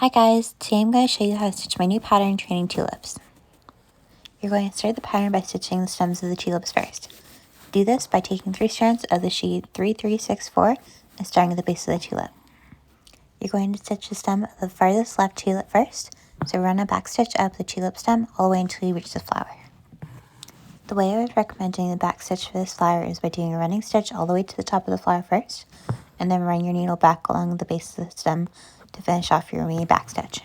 Hi guys, today I'm going to show you how to stitch my new pattern, Training Tulips. You're going to start the pattern by stitching the stems of the tulips first. Do this by taking 3 strands of the sheet 3364 and starting at the base of the tulip. You're going to stitch the stem of the farthest left tulip first, so run a back stitch up the tulip stem all the way until you reach the flower. The way I would recommend doing the back stitch for this flower is by doing a running stitch all the way to the top of the flower first, and then run your needle back along the base of the stem to finish off your remaining back stitch.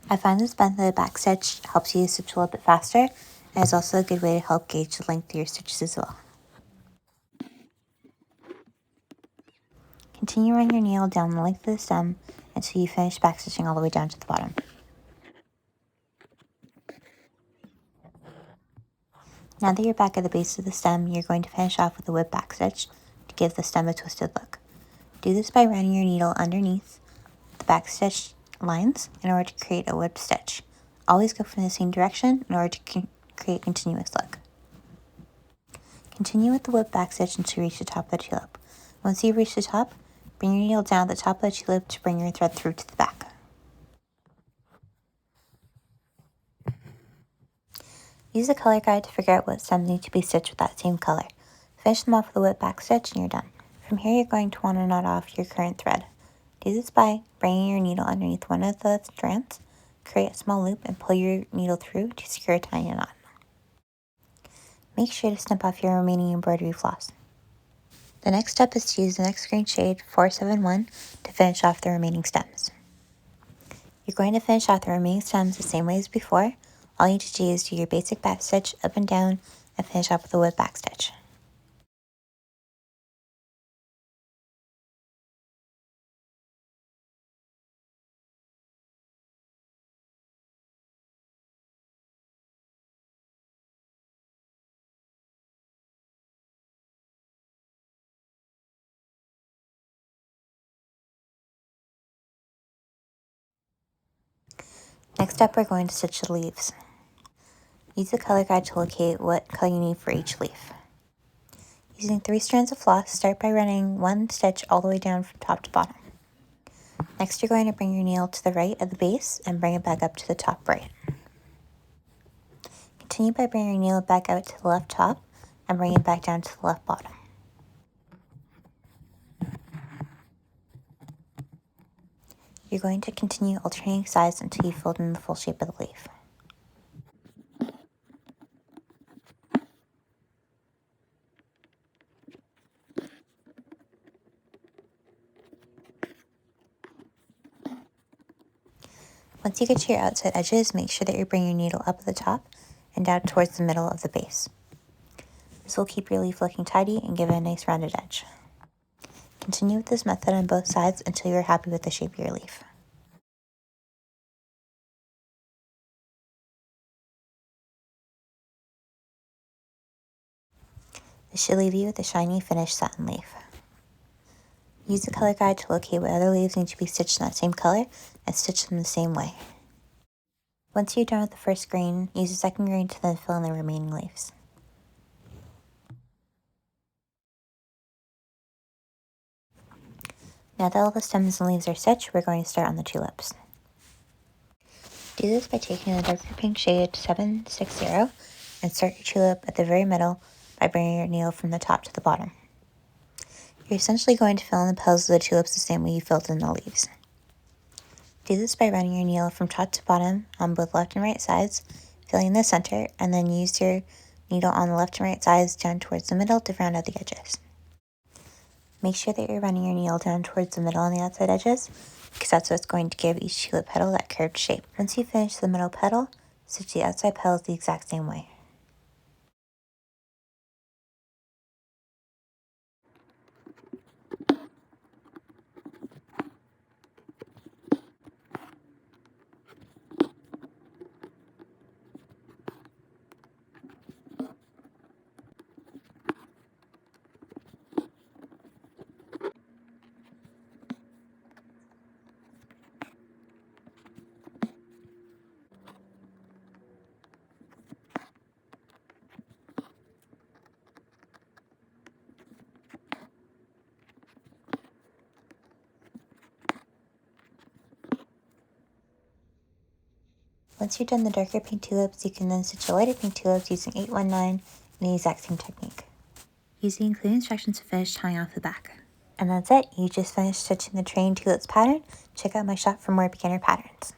I find this method of back stitch helps you stitch a little bit faster, and is also a good way to help gauge the length of your stitches as well. Continue running your needle down the length of the stem until you finish back stitching all the way down to the bottom. Now that you're back at the base of the stem, you're going to finish off with a whip back stitch to give the stem a twisted look. Do this by running your needle underneath the back stitch lines in order to create a whip stitch. Always go from the same direction in order to create a continuous look. Continue with the whip back stitch until you reach the top of the tulip. Once you reach the top, bring your needle down at the top of the tulip to bring your thread through to the back. Use a color guide to figure out what stems need to be stitched with that same color. Finish them off with a whip back stitch and you're done. From here you're going to want to knot off your current thread. Do this by bringing your needle underneath one of the strands, create a small loop, and pull your needle through to secure a tiny knot. Make sure to snip off your remaining embroidery floss. The next step is to use the next green shade, 471, to finish off the remaining stems. You're going to finish off the remaining stems the same way as before. All you need to do is do your basic back stitch up and down and finish off with a whip back stitch. Next up, we're going to stitch the leaves. Use the color guide to locate what color you need for each leaf. Using 3 strands of floss, start by running 1 stitch all the way down from top to bottom. Next, you're going to bring your needle to the right of the base and bring it back up to the top right. Continue by bringing your needle back out to the left top and bring it back down to the left bottom. You're going to continue alternating sides until you filled in the full shape of the leaf. Once you get to your outside edges, make sure that you bring your needle up at the top and down towards the middle of the base. This will keep your leaf looking tidy and give it a nice rounded edge. Continue with this method on both sides until you're happy with the shape of your leaf. This should leave you with a shiny finished satin leaf. Use the color guide to locate what other leaves need to be stitched in that same color and stitch them the same way. Once you're done with the first green, use the second green to then fill in the remaining leaves. Now that all the stems and leaves are stitched, we're going to start on the tulips. Do this by taking the darker pink shade 760 and start your tulip at the very middle by bringing your needle from the top to the bottom. You're essentially going to fill in the petals of the tulips the same way you filled in the leaves. Do this by running your needle from top to bottom on both left and right sides, filling in the center, and then use your needle on the left and right sides down towards the middle to round out the edges. Make sure that you're running your needle down towards the middle on the outside edges, because that's what's going to give each tulip petal that curved shape. Once you finish the middle petal, stitch the outside petals the exact same way. Once you're done the darker pink tulips, you can then stitch the lighter pink tulips using 819 in the exact same technique. Using clear instructions to finish tying off the back. And that's it. You just finished stitching the Training Tulips pattern. Check out my shop for more beginner patterns.